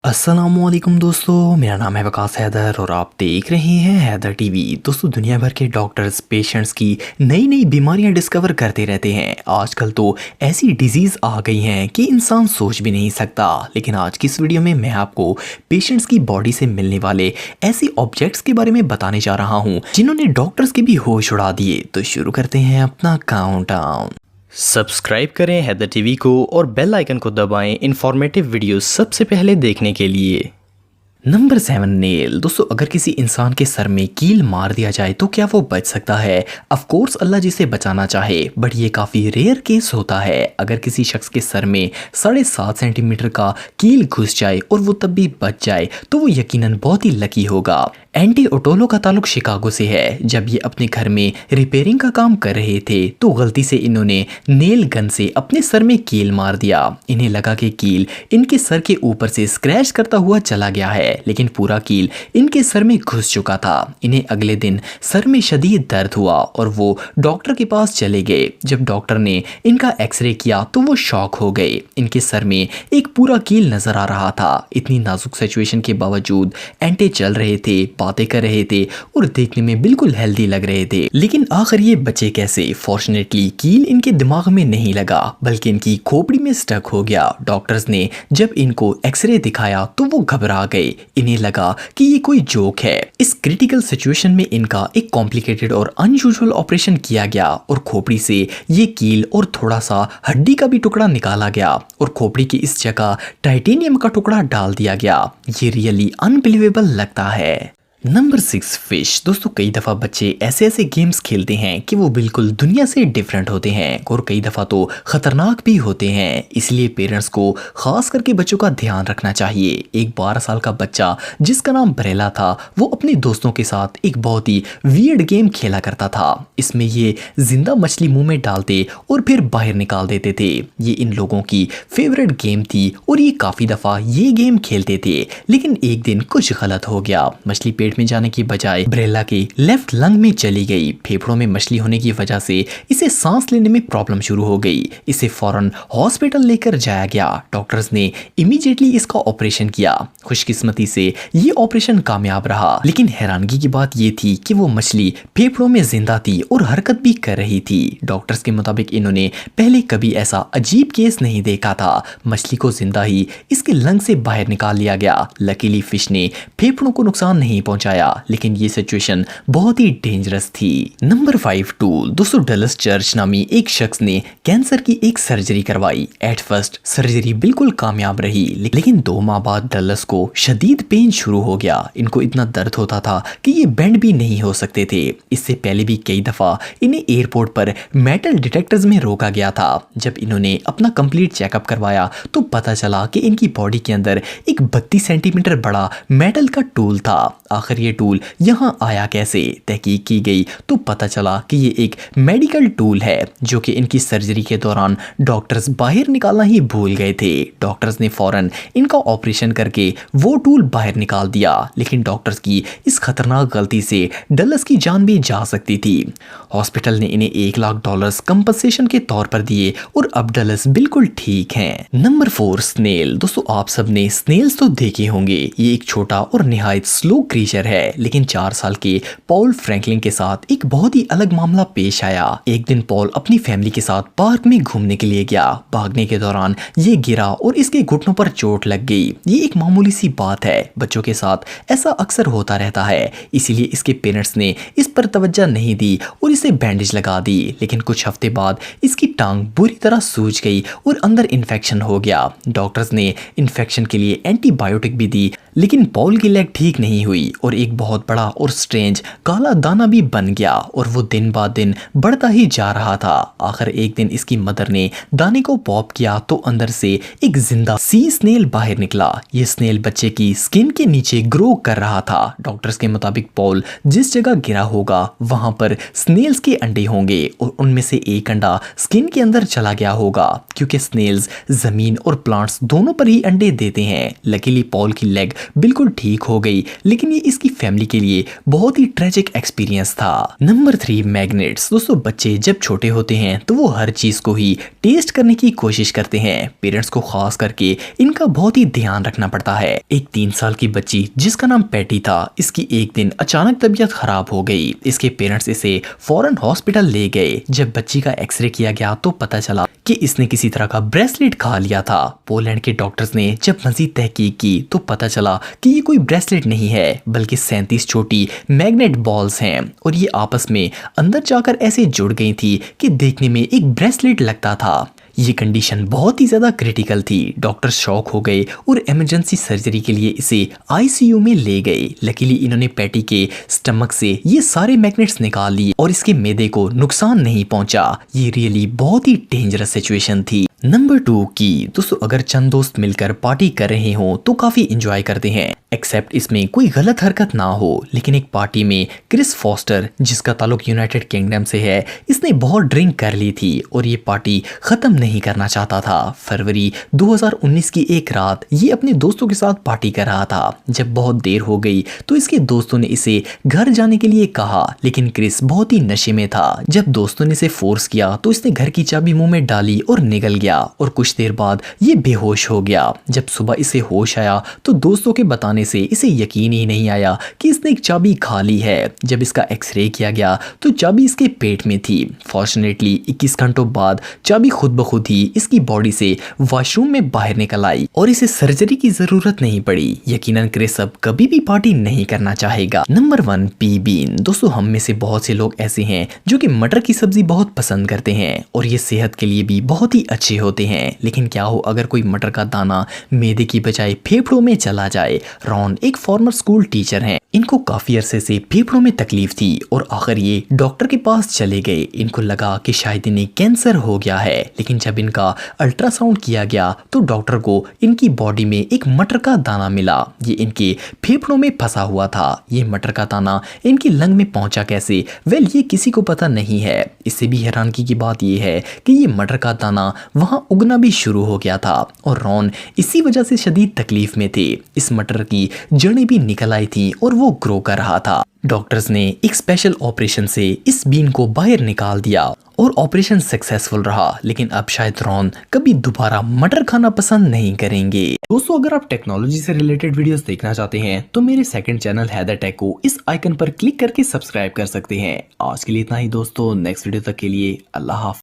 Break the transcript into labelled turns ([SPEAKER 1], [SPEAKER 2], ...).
[SPEAKER 1] अस्सलामुअलैकुम दोस्तों, मेरा नाम है वकास हैदर और आप देख रहे हैं हैदर टीवी। दोस्तों, दुनिया भर के डॉक्टर्स पेशेंट्स की नई नई बीमारियां डिस्कवर करते रहते हैं। आजकल तो ऐसी डिजीज़ आ गई हैं कि इंसान सोच भी नहीं सकता। लेकिन आज की इस वीडियो में मैं आपको पेशेंट्स की बॉडी से मिलने वाले ऐसे ऑब्जेक्ट्स के बारे में बताने जा रहा हूँ जिन्होंने डॉक्टर्स के भी होश उड़ा दिए। तो शुरू करते हैं अपना काउंटडाउन। सब्सक्राइब करें हैदर टीवी को और बेल आइकन को दबाएं इंफॉर्मेटिव वीडियो सबसे पहले देखने के लिए। Number 7, nail. दोस्तों, अगर किसी इंसान के सर में कील मार दिया जाए तो क्या वो बच सकता है? ऑफ कोर्स अल्लाह जिसे बचाना चाहे, बट ये काफ़ी रेयर केस होता है। अगर किसी शख्स के सर में 7.5 सेंटीमीटर का कील घुस जाए और वो तब भी बच जाए तो वो यकीनन बहुत ही लकी होगा। एंटी ओटोलो का ताल्लुक शिकागो से है। जब ये अपने घर में रिपेयरिंग का काम कर रहे थे तो गलती से इन्होंने नेल गन से अपने सर में कील मार दिया। इन्हें लगा कि कील इनके सर के ऊपर से स्क्रैच करता हुआ चला गया है, लेकिन पूरा कील इनके सर में घुस चुका था। इन्हें अगले दिन सर में शदीद दर्द हुआ और वो डॉक्टर के पास चले गए। जब डॉक्टर ने इनका एक्सरे किया तो वो शॉक हो गए। इनके सर में एक पूरा कील नजर आ रहा था। इतनी नाजुक सिचुएशन के बावजूद एंटे चल रहे थे, बातें कर रहे थे और देखने में बिल्कुल हेल्दी लग रहे थे। लेकिन आखिर ये बचे कैसे? फॉर्चुनेटली कील इनके दिमाग में नहीं लगा बल्कि इनकी खोपड़ी में स्टक हो गया। डॉक्टर्स ने जब इनको एक्सरे दिखाया तो वो घबरा गए। इन्हें लगा कि ये कोई जोक है। इस क्रिटिकल सिचुएशन में इनका एक कॉम्प्लिकेटेड और अनयूजुअल ऑपरेशन किया गया और खोपड़ी से ये कील और थोड़ा सा हड्डी का भी टुकड़ा निकाला गया और खोपड़ी की इस जगह टाइटेनियम का टुकड़ा डाल दिया गया। ये रियली अनबिलीवेबल लगता है। Number 6, fish. दोस्तों, कई दफ़ा बच्चे ऐसे ऐसे गेम्स खेलते हैं कि वो बिल्कुल दुनिया से डिफरेंट होते हैं और कई दफ़ा तो ख़तरनाक भी होते हैं। इसलिए पेरेंट्स को ख़ास करके बच्चों का ध्यान रखना चाहिए। एक 12 साल का बच्चा जिसका नाम ब्रेला था, वो अपने दोस्तों के साथ एक बहुत ही वियर्ड गेम खेला करता था। इसमें ये जिंदा मछली मुँह में डालते और फिर बाहर निकाल देते थे। ये इन लोगों की फेवरेट गेम थी और ये काफ़ी दफ़ा ये गेम खेलते थे। लेकिन एक दिन कुछ गलत हो गया। मछली पेट में जाने की बजाय ब्रेला के लेफ्ट लंग में चली गई। फेफड़ों में मछली होने की वजह से इसे सांस लेने में प्रॉब्लम शुरू हो गई। इसे फौरन हॉस्पिटल लेकर जाया गया। डॉक्टर्स ने इमीडिएटली इसका ऑपरेशन किया। खुशकिस्मती से ये ऑपरेशन कामयाब रहा। लेकिन हैरानगी की बात ये थी कि वो मछली फेफड़ों में जिंदा थी और हरकत भी कर रही थी। डॉक्टर्स के मुताबिक इन्होंने पहले कभी ऐसा अजीब केस नहीं देखा था। मछली को जिंदा ही इसके लंग से बाहर निकाल लिया गया। लकीली फिश ने फेफड़ों को नुकसान नहीं पहुंचाया, लेकिन ये सिचुएशन बहुत ही डेंजरस थी। Number 5, tool. दोस्तों, डलस चर्च नामी एक शख्स ने कैंसर की एक सर्जरी करवाई। एट फर्स्ट सर्जरी बिल्कुल कामयाब रही, लेकिन 2 माह बाद डलस को शदीद पेन शुरू हो गया। इनको इतना दर्द होता था कि ये बेंड भी नहीं हो सकते थे। इससे पहले भी कई दफा इन्हें एयरपोर्ट पर मेटल डिटेक्टर्स में रोका गया था। जब इन्होंने अपना कंप्लीट चेकअप करवाया तो पता चला कि इनकी बॉडी के अंदर एक 32 सेंटीमीटर बड़ा मेटल का टूल था। आखिर ये टूल यहाँ आया कैसे? तहकीक की गई तो पता चला कि ये एक मेडिकल टूल है जो कि इनकी सर्जरी के दौरान डॉक्टर्स बाहर निकालना ही भूल गए थे। डॉक्टर्स ने फौरन इनका ऑपरेशन करके वो टूल बाहर निकाल दिया। लेकिन डॉक्टर्स की इस खतरनाक गलती से डलस की जान भी जा सकती थी। हॉस्पिटल ने इन्हें $1 लाख कंपनसेशन के तौर पर दिए और अब डलस बिल्कुल ठीक हैं। Number 4, snail. दोस्तों, आप सब ने स्नेल्स तो देखे होंगे। ये एक छोटा और निहायत स्लो क्रीचर है। लेकिन 4 साल के पॉल फ्रैंकलिन के साथ एक बहुत ही अलग मामला पेश आया। एक दिन पॉल अपनी फैमिली के साथ पार्क में घूमने के लिए गया। भागने के दौरान ये गिरा और इसके घुटनों पर चोट लग गई। ये एक मामूली सी बात है, बच्चों के साथ ऐसा अक्सर होता रहता है। इसीलिए इसके पेरेंट्स ने इस पर तवज्जो नहीं दी और इसे बैंडेज लगा दी। लेकिन कुछ हफ्ते बाद इसकी टांग बुरी तरह सूज गई और अंदर इन्फेक्शन हो गया। डॉक्टर्स ने इन्फेक्शन के लिए एंटीबायोटिक भी दी, लेकिन पॉल की लेग ठीक नहीं हुई और एक बहुत बड़ा और स्ट्रेंज काला दाना भी बन गया और वो दिन बाद दिन बढ़ता ही जा रहा था। आखिर एक दिन इसकी मदर ने दाने को पॉप किया तो अंदर से एक जिंदा सी स्नेल बाहर निकला। ये स्नेल बच्चे की स्किन के नीचे ग्रो कर रहा था। डॉक्टर्स के मुताबिक पॉल जिस जगह गिरा होगा वहां पर स्नेल्स के अंडे होंगे और उनमें से एक अंडा स्किन के अंदर चला गया होगा, क्योंकि स्नेल्स जमीन और प्लांट्स दोनों पर ही अंडे देते हैं। लकीली पॉल की लेग बिल्कुल ठीक हो गई, लेकिन ये इसकी फैमिली के लिए बहुत ही ट्रेजिक एक्सपीरियंस था। Number 3, magnets. दोस्तों बच्चे जब छोटे होते हैं तो वो हर चीज को ही टेस्ट करने की कोशिश करते हैं। पेरेंट्स को खास करके इनका बहुत ही ध्यान रखना पड़ता है। एक 3 साल की बच्ची जिसका नाम पैटी था, इसकी एक दिन अचानक तबीयत खराब हो गई। इसके पेरेंट्स इसे फौरन हॉस्पिटल ले गए। जब बच्ची का एक्सरे किया गया तो पता चला कि इसने किसी तरह का ब्रेसलेट खा लिया था। पोलैंड के डॉक्टर्स ने जब मजीद तहकीक की तो पता चला कि ये कोई ब्रेसलेट नहीं है बल्कि 37 छोटी मैग्नेट बॉल्स हैं और ये आपस में अंदर जाकर ऐसे जुड़ गई थी कि देखने में एक ब्रेसलेट लगता था। ये कंडीशन बहुत ही ज्यादा क्रिटिकल थी। डॉक्टर शॉक हो गए और इमरजेंसी सर्जरी के लिए इसे आईसीयू में ले गए। लकीली इन्होंने पैटी के स्टमक से ये सारे मैग्नेट्स निकाल लिए और इसके मैदे को नुकसान नहीं पहुंचा। ये रियली बहुत ही डेंजरस सिचुएशन थी। नंबर 2 की दोस्तों, अगर चंद दोस्त मिलकर पार्टी कर रहे हो तो काफी एंजॉय करते हैं, एक्सेप्ट इसमें कोई गलत हरकत ना हो। लेकिन एक पार्टी में क्रिस फॉस्टर, जिसका ताल्लुक यूनाइटेड किंगडम से है, इसने बहुत ड्रिंक कर ली थी और ये पार्टी खत्म नहीं करना चाहता था। फरवरी 2019 की एक रात ये अपने दोस्तों के साथ पार्टी कर रहा था। जब बहुत देर हो गई तो इसके दोस्तों ने इसे घर जाने के लिए कहा, लेकिन क्रिस बहुत ही नशे में था। जब दोस्तों ने इसे फोर्स किया तो इसने घर की चाबी मुंह में डाली और निकल गया और कुछ देर बाद ये बेहोश हो गया। जब सुबह इसे होश आया तो दोस्तों के बताने से इसे यकीन ही नहीं आया कि इसने एक चाबी खा ली है। जब इसका एक्सरे किया गया तो चाबी इसके पेट में थी। फॉर्चुनेटली 21 घंटों बाद चाबी खुद ब खुद ही इसकी बॉडी से वॉशरूम में बाहर निकल आई और इसे सर्जरी की जरूरत नहीं पड़ी। यकीनन क्रिस अब कभी भी पार्टी नहीं करना चाहेगा। Number 1, P bean. दोस्तों हम में से बहुत से लोग ऐसे हैं जो कि मटर की सब्जी बहुत पसंद करते हैं और ये सेहत के लिए भी बहुत ही अच्छे होते हैं। लेकिन क्या हो अगर कोई मटर का दाना मैदे की बजाय फेफड़ों में चला जाए। रॉन एक फॉर्मर स्कूल टीचर हैं। इनको काफी अरसे से फेफड़ों में तकलीफ थी और आखिर ये डॉक्टर के पास चले गए। इनको लगा कि शायद इन्हें कैंसर हो गया है, लेकिन जब इनका अल्ट्रासाउंड किया गया तो डॉक्टर को इनकी बॉडी में एक मटर का दाना मिला। ये इनके फेफड़ों में फंसा हुआ था। ये मटर का दाना इनकी लंग में पहुंचा कैसे, वेल ये किसी को पता नहीं है। इससे भी हैरानगी की बात यह है कि ये मटर का दाना वहां उगना भी शुरू हो गया था और रॉन इसी वजह से शदीद तकलीफ में थे। इस मटर की जड़ें भी निकल आई थी और वो ग्रो कर रहा था। डॉक्टर्स ने एक स्पेशल ऑपरेशन से इस बीन को बाहर निकाल दिया और ऑपरेशन सक्सेसफुल रहा। लेकिन अब शायद रॉन कभी दोबारा मटर खाना पसंद नहीं करेंगे। दोस्तों अगर आप टेक्नोलॉजी से रिलेटेड वीडियोस देखना चाहते हैं तो मेरे सेकंड चैनल हैदर टेक को इस आइकन पर क्लिक करके सब्सक्राइब कर सकते हैं। आज के लिए इतना ही दोस्तों, नेक्स्ट वीडियो तक के लिए अल्लाह हाफ़िज़।